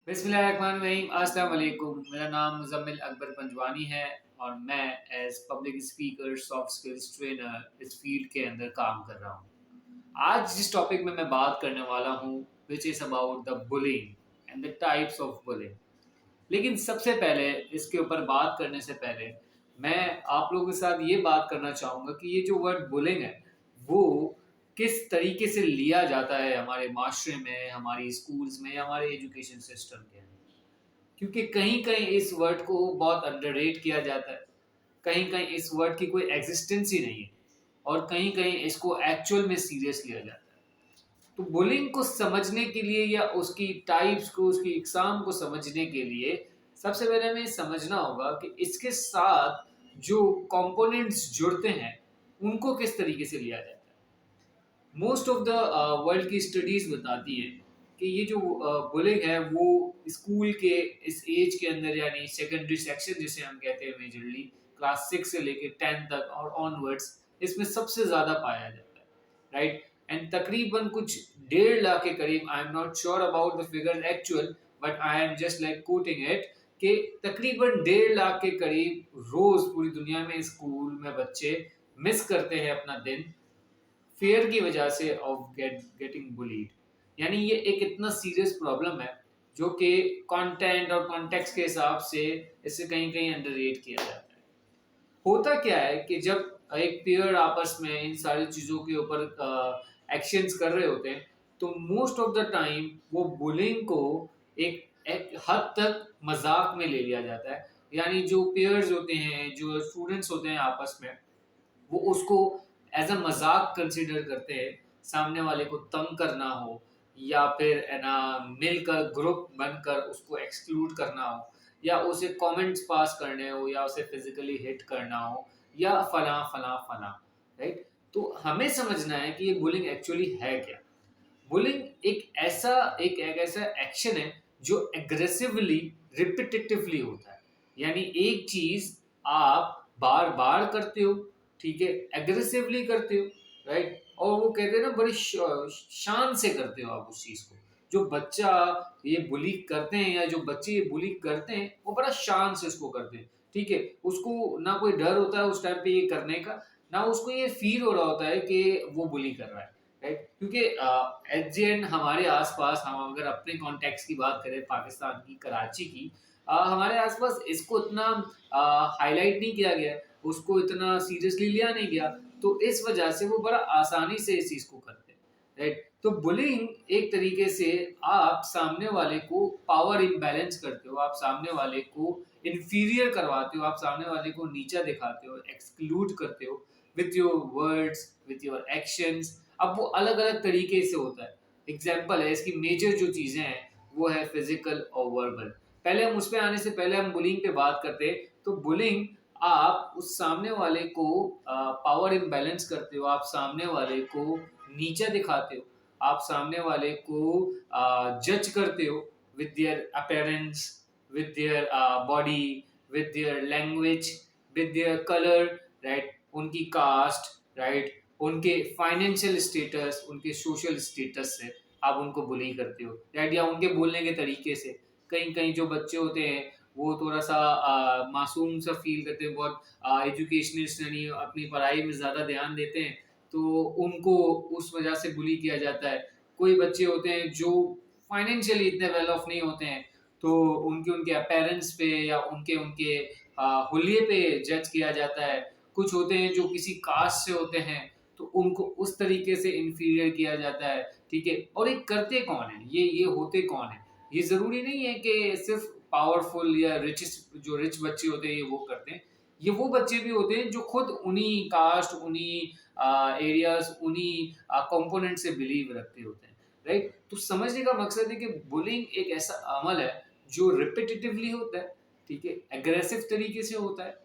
बिस्मिल्लाहिर्रहमानिर्रहीम। अस्सलाम वालेकुम। मेरा नाम मुज़म्मिल अकबर पंजवानी है और मैं as public speaker, soft skills trainer इस फ़ील्ड के अंदर काम कर रहा हूँ। आज जिस टॉपिक में मैं बात करने वाला हूँ which is about the bullying and the types of bullying. लेकिन सबसे पहले इसके ऊपर बात करने से पहले मैं आप लोगों के साथ ये बात करना चाहूँगा कि ये जो वर्ड बुलिंग है, वो किस तरीके से लिया जाता है हमारे माशरे में, हमारी स्कूल्स में या हमारे एजुकेशन सिस्टम के अंदर। क्योंकि कहीं-कहीं इस वर्ड को बहुत अंडररेट किया जाता है, कहीं-कहीं इस वर्ड की कोई एक्जिस्टेंस ही नहीं है और कहीं-कहीं इसको एक्चुअल में सीरियस लिया जाता है। तो बुलिंग को समझने के लिए या उसकी टाइप्स को, उसकी इकसाम को समझने के लिए सबसे पहले हमें समझना होगा कि इसके साथ जो कंपोनेंट्स जुड़ते हैं, उनको किस तरीके से लिया जाता है। मोस्ट ऑफ द वर्ल्ड की स्टडीज बताती हैं कि ये जो बुलिंग है वो स्कूल के इस एज के अंदर यानी सेकेंडरी सेक्शन जिसे हम कहते हैं मेजरली क्लास 6 से लेके 10 तक और ऑनवर्ड्स इसमें सबसे ज़्यादा पाया जाता है, राइट। एंड तकरीबन कुछ 1.5 लाख के करीब, I am not sure about the figure actual, but I am just like coating it कि तकरीबन 1.5 लाख के करीब रोज पूरी दुनिया में स्कूल में बच्चे मिस करते हैं अपना दिन फेयर की वजह से ऑफ गेटिंग बुलीड। यानी ये एक इतना सीरियस प्रॉब्लम है जो कि कंटेंट और कॉन्टेक्स्ट के हिसाब से इसे कहीं कहीं अंडररेट किया जाता है। होता क्या है कि जब एक पेयर आपस में इन सारी चीज़ों के ऊपर एक्शंस कर रहे होते हैं तो मोस्ट ऑफ द टाइम वो बुलिंग को एक हद तक मजाक में ले लिया जाता है। यानी जो पेयर्स होते हैं, जो स्टूडेंट्स होते हैं आपस में, वो उसको एज अ मजाक कंसिडर करते हैं। सामने वाले को तंग करना हो या फिर है ना मिलकर ग्रुप बनकर उसको एक्सक्लूड करना हो या उसे कमेंट्स पास करने हो या उसे फिजिकली हिट करना हो या फला फला फला, राइट। तो हमें समझना है कि ये बुलिंग एक्चुअली है क्या। बुलिंग एक ऐसा एक्शन है जो एग्रेसिवली रिपीटेटिवली होता है। यानी एक चीज आप बार बार करते हो, ठीक है, एग्रेसिवली करते हो, राइट। और वो कहते हैं ना बड़ी शान से करते हो आप उस चीज को। जो बच्चा ये बुली करते हैं या जो बच्चे ये बुली करते हैं वो बड़ा शान से इसको करते हैं, ठीक है। उसको ना कोई डर होता है उस टाइम पे ये करने का, ना उसको ये फील हो रहा होता है कि वो बुली कर रहा है, राइट। क्योंकि एट द एंड हमारे आसपास, हम अगर अपने कॉन्टेक्स्ट की बात करें पाकिस्तान की, कराची की, हमारे आसपास इसको इतना हाईलाइट नहीं किया गया, उसको इतना सीरियसली लिया नहीं गया, तो इस वजह से वो बड़ा आसानी से इस चीज को करते हैं, राइट। तो बुलिंग एक तरीके से आप सामने वाले को पावर इम्बैलेंस करते हो, आप सामने वाले को इंफीरियर करवाते हो, आप सामने वाले को नीचा दिखाते हो, एक्सक्लूड करते हो with your words, with your actions. अब वो अलग अलग तरीके से होता है। एग्जाम्पल है इसकी, मेजर जो चीजें हैं वो है फिजिकल और वर्बल। पहले हम उस पे आने से पहले हम बुलिंग पे बात करते हैं। तो बुलिंग, आप उस सामने वाले को पावर इम्बैलेंस करते हो, आप सामने वाले को नीचा दिखाते हो, आप सामने वाले को जज करते हो with their appearance, with their body, with their language, with their colour, right, उनकी कास्ट, राइट, उनके फाइनेंशियल स्टेटस, उनके सोशल स्टेटस से आप उनको बुली करते हो, राइट, या उनके बोलने के तरीके से। कहीं कहीं जो बच्चे होते हैं वो थोड़ा सा मासूम सा फील करते हैं, बहुत एजुकेशनिस्ट यानी अपनी पढ़ाई में ज़्यादा ध्यान देते हैं, तो उनको उस वजह से बुली किया जाता है। कोई बच्चे होते हैं जो फाइनेंशियली इतने वेल ऑफ नहीं होते हैं, तो उनके उनके अपीयरेंस पे या उनके उनके हुलिये पे जज किया जाता है। कुछ होते हैं जो किसी कास्ट से होते हैं, तो उनको उस तरीके से इंफीरियर किया जाता है, ठीक है। और ये करते कौन है, ये होते कौन है। ये ज़रूरी नहीं है कि सिर्फ पावरफुल या जो रिच बच्चे होते हैं ये वो करते हैं। ये वो बच्चे भी होते हैं जो खुद उन्हीं कास्ट, उन्हीं एरियाज, उन्हीं कंपोनेंट से बिलीव रखते होते हैं, राइट। तो समझने का मकसद है कि बुलिंग एक ऐसा अमल है जो रिपीटेटिवली होता है, ठीक है, एग्रेसिव तरीके से होता है।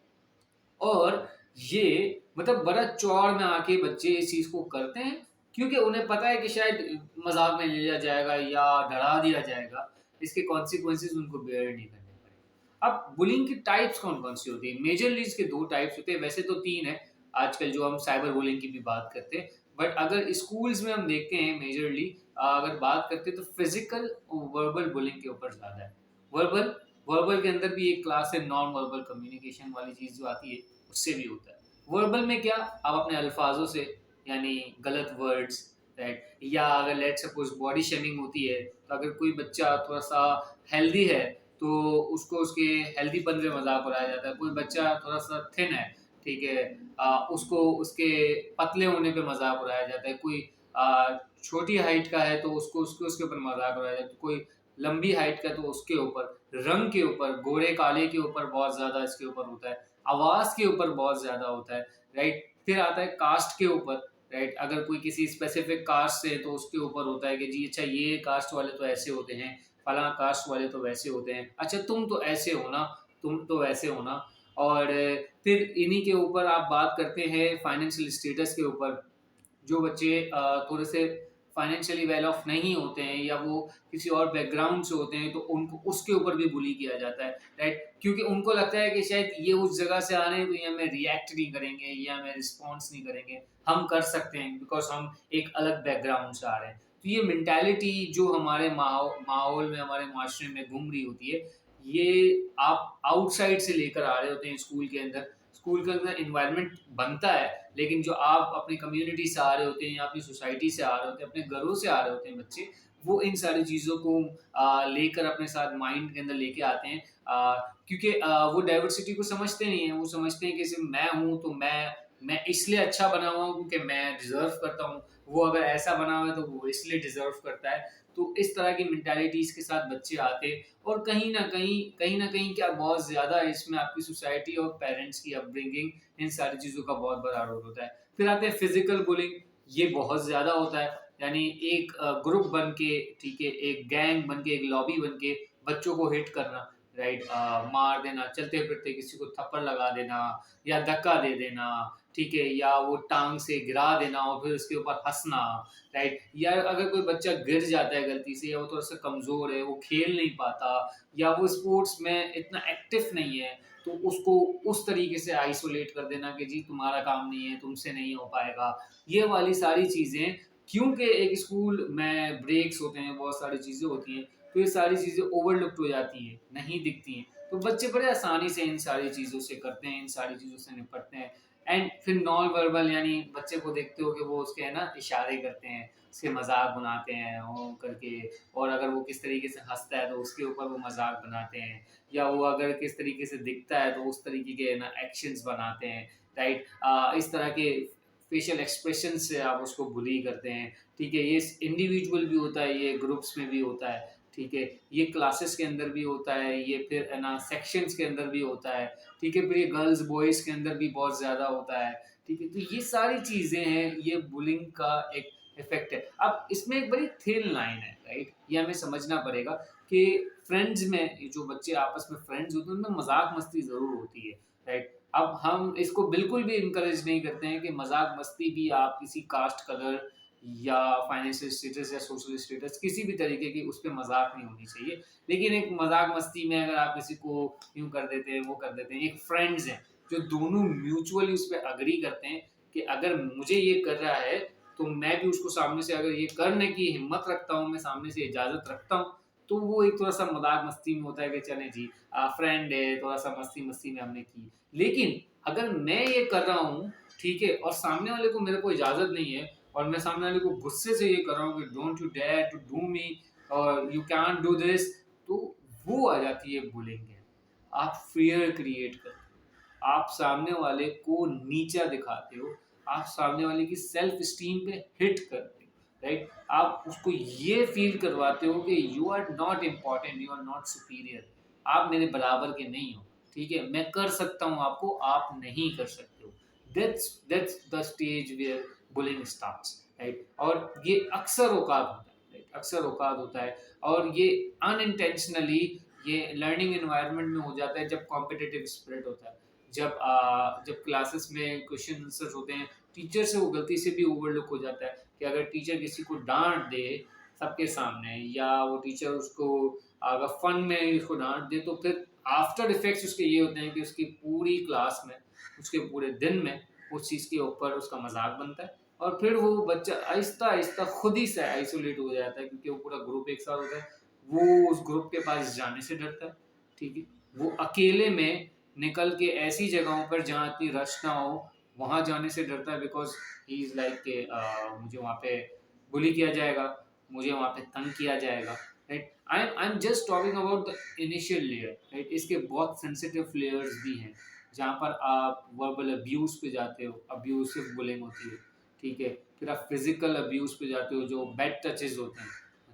और ये मतलब बड़ा चौड़ में आके बच्चे इस चीज को करते हैं क्योंकि उन्हें पता है कि शायद मजाक में ले लिया जाएगा या डरा दिया जाएगा, इसके कॉन्सिक्वेंसेस उनको बेयर नहीं करने पड़ेंगे। अब बुलिंग की टाइप्स कौन कौन सी होती है? मेजरली इसके दो टाइप्स होते हैं, वैसे तो तीन है आजकल जो हम साइबर बुलिंग की भी बात करते हैं, बट अगर स्कूल्स में हम देखते हैं मेजरली अगर बात करते हैं तो फिजिकल और वर्बल बुलिंग के ऊपर ज़्यादा है। वर्बल वर्बल के अंदर भी एक क्लास है नॉन वर्बल कम्युनिकेशन वाली चीज़ जो आती है, उससे भी होता है। वर्बल में क्या, आप अपने अल्फाजों से यानी गलत वर्ड्स, राइट, या अगर लेट सपोज बॉडी शेमिंग होती है, तो अगर कोई बच्चा थोड़ा सा हेल्दी है तो उसको उसके हेल्दीपन पे मजाक उड़ाया जाता है। कोई बच्चा थोड़ा सा थिन है, ठीक है, उसको उसके पतले होने पे मजाक उड़ाया जाता है। कोई छोटी हाइट का है तो उसको उसके उसके ऊपर मजाक उड़ाया जाता है। कोई लंबी हाइट का तो उसके ऊपर, रंग के ऊपर, गोरे काले के ऊपर बहुत ज्यादा इसके ऊपर होता है, आवाज के ऊपर बहुत ज्यादा होता है, राइट। फिर आता है कास्ट के ऊपर, राइट, अगर कोई किसी स्पेसिफिक कास्ट से तो उसके ऊपर होता है कि जी अच्छा ये कास्ट वाले तो ऐसे होते हैं, फला कास्ट वाले तो वैसे होते हैं, अच्छा तुम तो ऐसे हो ना, तुम तो वैसे हो ना। और फिर इन्हीं के ऊपर आप बात करते हैं फाइनेंशियल स्टेटस के ऊपर। जो बच्चे थोड़े से फाइनेंशियली वेल ऑफ नहीं होते हैं या वो किसी और बैकग्राउंड से होते हैं तो उनको उसके ऊपर भी बुली किया जाता है, राइट, क्योंकि उनको लगता है कि शायद ये उस जगह से आ रहे हैं तो ये हमें रिएक्ट नहीं करेंगे, ये हमें रिस्पॉन्स नहीं करेंगे, हम कर सकते हैं बिकॉज हम एक अलग बैकग्राउंड से आ रहे हैं। तो ये मेंटालिटी जो हमारे माहौल में, हमारे माशरे में घूम रही होती है, ये आप आउटसाइड से लेकर आ रहे होते हैं स्कूल के अंदर। स्कूल के अंदर इन्वायरमेंट बनता है, लेकिन जो आप अपनी कम्युनिटी से आ रहे होते हैं या अपनी सोसाइटी से आ रहे होते हैं, अपने घरों से आ रहे होते हैं बच्चे, वो इन सारी चीज़ों को लेकर अपने साथ माइंड के अंदर लेके आते हैं, क्योंकि वो डाइवर्सिटी को समझते नहीं है। वो समझते हैं कि सिर्फ मैं हूँ तो मैं इसलिए अच्छा बना हुआ हूँ क्योंकि मैं डिजर्व करता हूँ, वो अगर ऐसा बना हुआ है तो वो इसलिए डिजर्व करता है। तो इस तरह की मेंटालिटीज के साथ बच्चे आते हैं, और कहीं ना कहीं क्या बहुत ज्यादा इसमें आपकी सोसाइटी और पेरेंट्स की अपब्रिंगिंग, इन सारी चीज़ों का बहुत बड़ा रोल होता है। फिर आते हैं फिजिकल बुलिंग, ये बहुत ज़्यादा होता है, यानी एक ग्रुप बन के, ठीक है, एक गैंग बन के, एक लॉबी बन के बच्चों को हिट करना, राइट, मार देना, चलते फिरते किसी को थप्पड़ लगा देना या धक्का दे देना, ठीक है, या वो टांग से गिरा देना और फिर उसके ऊपर हंसना, राइट, या अगर कोई बच्चा गिर जाता है गलती से या वो थोड़ा सा कमजोर है, वो खेल नहीं पाता या वो स्पोर्ट्स में इतना एक्टिव नहीं है, तो उसको उस तरीके से आइसोलेट कर देना कि जी तुम्हारा काम नहीं है, तुमसे नहीं हो पाएगा। ये वाली सारी चीज़ें, क्योंकि एक स्कूल में ब्रेक्स होते हैं, बहुत सारी चीज़ें होती हैं, तो ये सारी चीज़ें ओवरलुक्ड हो जाती हैं, नहीं दिखती हैं। तो बच्चे बड़े आसानी से इन सारी चीज़ों से करते हैं, इन सारी चीज़ों से निपटते हैं। एंड फिर नॉन वर्बल, यानी बच्चे को देखते हो कि वो उसके है ना इशारे करते हैं, उसके मजाक बनाते हैं वो करके, और अगर वो किस तरीके से हंसता है तो उसके ऊपर वो मजाक बनाते हैं, या वो अगर किस तरीके से दिखता है तो उस तरीके के ना एक्शंस बनाते हैं, राइट, इस तरह के फेशियल एक्सप्रेशन से आप उसको बुली करते हैं, ठीक है। ये इंडिविजुअल भी होता है, ये ग्रुप्स में भी होता है, ठीक है, ये क्लासेस के अंदर भी होता है, ये फिर है ना सेक्शंस के अंदर भी होता है, ठीक है, फिर ये गर्ल्स बॉयज के अंदर भी बहुत ज्यादा होता है, ठीक है। तो ये सारी चीजें हैं, ये बुलिंग का एक इफेक्ट है। अब इसमें एक बड़ी थिन लाइन है, राइट, ये हमें समझना पड़ेगा कि फ्रेंड्स में, जो बच्चे आपस में फ्रेंड्स होते हैं उनमें मजाक मस्ती जरूर होती है, राइट। अब हम इसको बिल्कुल भी इनकरेज नहीं करते हैं कि मजाक मस्ती भी आप किसी कास्ट, कलर या फाइनेंशियल स्टेटस या सोशल स्टेटस, किसी भी तरीके की उस पर मजाक नहीं होनी चाहिए। लेकिन एक मजाक मस्ती में अगर आप किसी को यूं कर देते हैं, वो कर देते हैं, एक फ्रेंड्स हैं जो दोनों म्यूचुअली उस पर अग्री करते हैं कि अगर मुझे ये कर रहा है तो मैं भी उसको सामने से अगर ये करने की हिम्मत रखता हूँ, मैं सामने से इजाजत रखता हूँ, तो वो एक थोड़ा सा मजाक मस्ती में होता है कि चले जी फ्रेंड है, थोड़ा सा मस्ती मस्ती में हमने की। लेकिन अगर मैं ये कर रहा हूँ, ठीक है, और सामने वाले को, मेरे को इजाजत नहीं है, और मैं सामने वाले को गुस्से से ये कर रहा हूँ कि don't you dare to do me और यू कैन डू दिस, तो वो आ जाती है बुलिंग। आप फियर क्रिएट करते हो, आप सामने वाले को नीचा दिखाते हो, आप सामने वाले की सेल्फ स्टीम पे हिट करते हो, राइट, आप उसको ये फील करवाते हो कि you are not important, you are not superior, आप मेरे बराबर के नहीं हो, ठीक है, मैं कर सकता हूँ आपको, आप नहीं कर सकते हो। That's the stage where bullying starts, right. और ये अक्सर औकात होता है, राइट, अक्सर औकात होता है, और ये अनइंटेंशनली ये लर्निंग एनवायरनमेंट में हो जाता है जब कॉम्पिटिटिव स्पिरिट होता है, जब क्लासेस में क्वेश्चन आंसर्स होते हैं, टीचर से वो गलती से भी ओवरलुक हो जाता है कि अगर टीचर किसी को डांट दे सबके सामने, या वो टीचर उसको अगर फन में उसको डांट दे, तो फिर आफ्टर इफेक्ट्स उसके ये होते हैं कि उसकी पूरी क्लास में, उसके पूरे दिन में उस चीज़ के ऊपर उसका मजाक बनता है और फिर वो बच्चा आहिस्ता आहिस्ता खुद ही से आइसोलेट हो जाता है, क्योंकि वो पूरा ग्रुप एक साथ होता है, वो उस ग्रुप के पास जाने से डरता है। ठीक है, वो अकेले में निकल के ऐसी जगहों पर जहाँ इतनी रश ना हो वहां जाने से डरता है, बिकॉज ही इज लाइक के मुझे वहां पे बुली किया जाएगा, मुझे वहां पे तंग किया जाएगा। Right, I am just talking about the initial layer. Right, इसके बहुत सेंसिटिव लेयर्स भी हैं जहाँ पर आप वर्बल अब्यूज पे जाते हो, अब्यूसिव बुलिंग होती है। ठीक है, फिर आप फिजिकल अब्यूज पे जाते हो जो बैड टचेस होते हैं।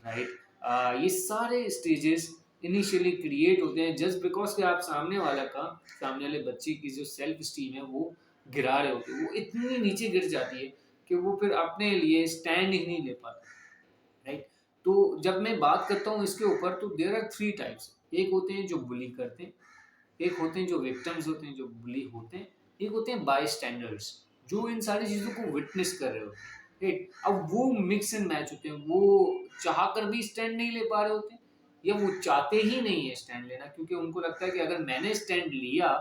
राइट, ये सारे स्टेजेस इनिशियली क्रिएट होते हैं जस्ट बिकॉज कि आप सामने वाले बच्चे की जो सेल्फ स्टीम है वो गिरा रहे होते हैं, वो इतनी नीचे गिर जाती है कि वो फिर अपने लिए स्टैंड ही नहीं ले पाता। राइट, तो जब मैं बात करता हूँ इसके ऊपर, तो देयर आर थ्री टाइप्स। एक होते हैं जो बुली करते हैं, एक होते हैं जो विक्टिम्स होते हैं जो बुली होते हैं, एक होते हैं बाय स्टैंडर्ड्स जो इन सारी चीज़ों को विटनेस कर रहे होते हैं। राइट, अब वो मिक्स एंड मैच होते हैं, वो चाह कर भी स्टैंड नहीं ले पा रहे होते हैं, या वो चाहते ही नहीं है स्टैंड लेना, क्योंकि उनको लगता है कि अगर मैंने स्टैंड लिया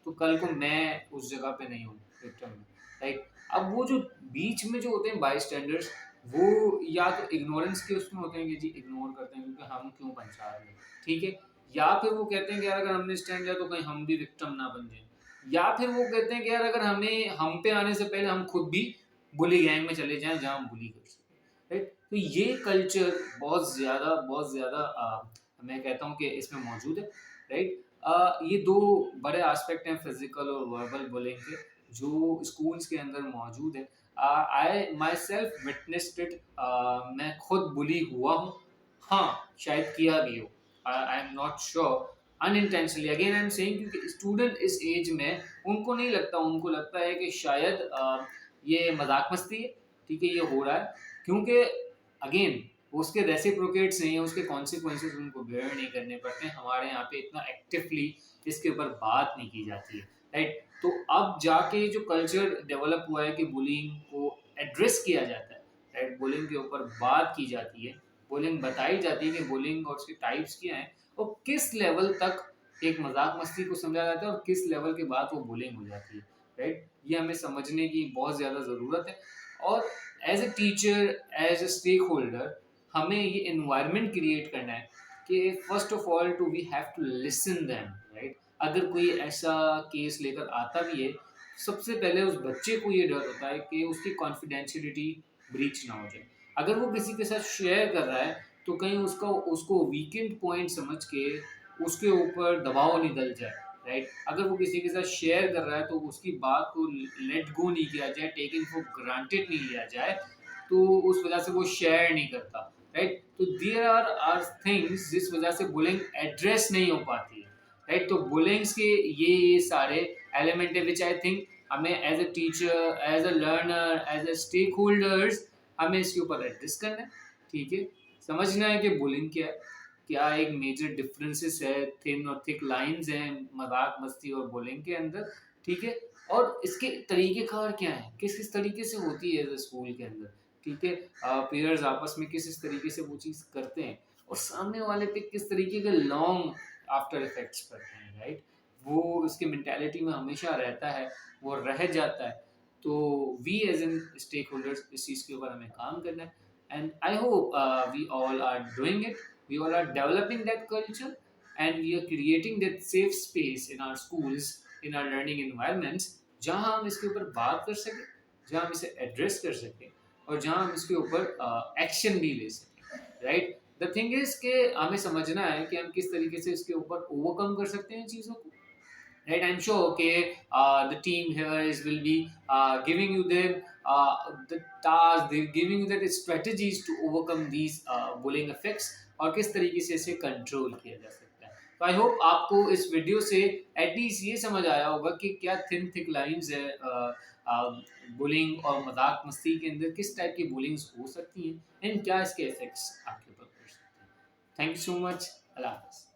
तो कल को मैं उस जगह पे नहीं हूँ विक्टिम में। राइट, अब वो जो बीच में जो होते हैं बाय स्टैंडर्ड्स, वो या तो इग्नोरेंस के उसमें होते हैं कि जी इग्नोर करते हैं क्योंकि हम क्यों पंचा रहे हैं। ठीक है, या फिर वो कहते हैं कि यार अगर हमने स्टैंड लिया तो कहीं हम भी विक्टिम ना बन जाए, या फिर वो कहते हैं कि यार अगर हमें हम पे आने से पहले हम खुद भी बुली गैंग में चले जाएं जहां हम बुली कर सकें। राइट, तो ये कल्चर बहुत ज्यादा मैं कहता हूँ कि इसमें मौजूद है। राइट, ये दो बड़े एस्पेक्ट हैं फिजिकल और वर्बल बुलिंग के जो स्कूल्स के अंदर मौजूद है। आई माई सेल्फ विटनेस्ड इट, मैं खुद बुली हुआ हूँ। हाँ, शायद किया भी हो, I am not sure, unintentionally. Again I am saying क्योंकि स्टूडेंट इस एज में उनको नहीं लगता, उनको लगता है कि शायद ये मजाक मस्ती है। ठीक है, ये हो रहा है क्योंकि अगेन उसके रेसिप्रोकेट्स नहीं है, उसके कॉन्सिक्वेंसेस उनको बेयर नहीं करने पड़ते हैं। हमारे यहाँ पे इतना एक्टिवली इसके ऊपर बात नहीं की जाती है। राइट, तो अब जाके जो कल्चर डेवलप हुआ है कि बुलिंग को एड्रेस किया जाता है, राइट, बुलिंग के ऊपर बात की जाती है, बुलिंग बताई जाती है कि बुलिंग और उसके टाइप्स क्या हैं और किस लेवल तक एक मजाक मस्ती को समझा जाता है और किस लेवल के बाद वो बुलिंग हो जाती है। राइट, ये हमें समझने की बहुत ज़्यादा ज़रूरत है। और as a teacher, as a stakeholder, हमें ये इन्वायरमेंट क्रिएट करना है कि first of all to we have to listen them. Right, अगर कोई ऐसा केस लेकर आता भी है, सबसे पहले उस बच्चे को ये डर होता है कि उसकी कॉन्फिडेंशियलिटी ब्रीच ना हो जाए। अगर वो किसी के साथ शेयर कर रहा है तो कहीं उसका उसको वीकेंड पॉइंट समझ के उसके ऊपर दबाव नहीं डल जाए। राइट, अगर वो किसी के साथ शेयर कर रहा है तो उसकी बात को लेट गो नहीं किया जाए, टेकिंग फॉर ग्रांटेड नहीं लिया जाए, तो उस वजह से वो शेयर नहीं करता। राइट, तो देयर आर थिंग्स जिस वजह से बुलिंग एड्रेस नहीं हो पाती है। राइट, तो बुलिंग्स के ये सारे एलिमेंट है विच आई थिंक हमें as a teacher, as a learner, as a stakeholders हमें इसके ऊपर एड्रेस करना है। ठीक है, समझना है कि बुलिंग क्या है, क्या एक मेजर डिफरेंसेस है, थिन और थिक लाइंस हैं मजाक मस्ती और बुलिंग के अंदर। ठीक है, और इसके तरीकेकार क्या है, किस किस तरीके से होती है स्कूल के अंदर। ठीक है, पेयर्स आपस में किस किस तरीके से वो चीज़ करते हैं और सामने वाले पे किस तरीके के लॉन्ग आफ्टर इफेक्ट्स पड़ते हैं। राइट, वो उसकी मेंटालिटी में हमेशा रहता है, वो रह जाता है। तो we as an stakeholders इस चीज़ के ऊपर हमें काम करना है, and I hope we all are doing it, we all are developing that culture, and we are creating that safe space in our schools, in our learning environments, जहाँ हम इसके ऊपर बात कर सकें, जहाँ हम इसे एड्रेस कर सकें और जहाँ हम इसके ऊपर एक्शन भी ले सकें। राइट, द थिंग इज कि हमें समझना है कि हम किस तरीके से इसके ऊपर ओवरकम कर सकते हैं चीज़ों को। Right, I'm sure okay, the team here is will be giving you the task, they giving you the strategies to overcome these bullying effects और किस तरीके से इसे कंट्रोल किया जा सकता है। तो आई होप आपको इस वीडियो से एटलीस्ट ये समझ आया होगा कि क्या थिन थिक लाइंस है बुलिंग और मजाक मस्ती के अंदर, किस टाइप की बुलिंग्स हो सकती हैं एंड क्या इसके इफेक्ट्स आपके ऊपर पड़ सकते हैं। थैंक यू सो मच, अल्लाह हाफिज़।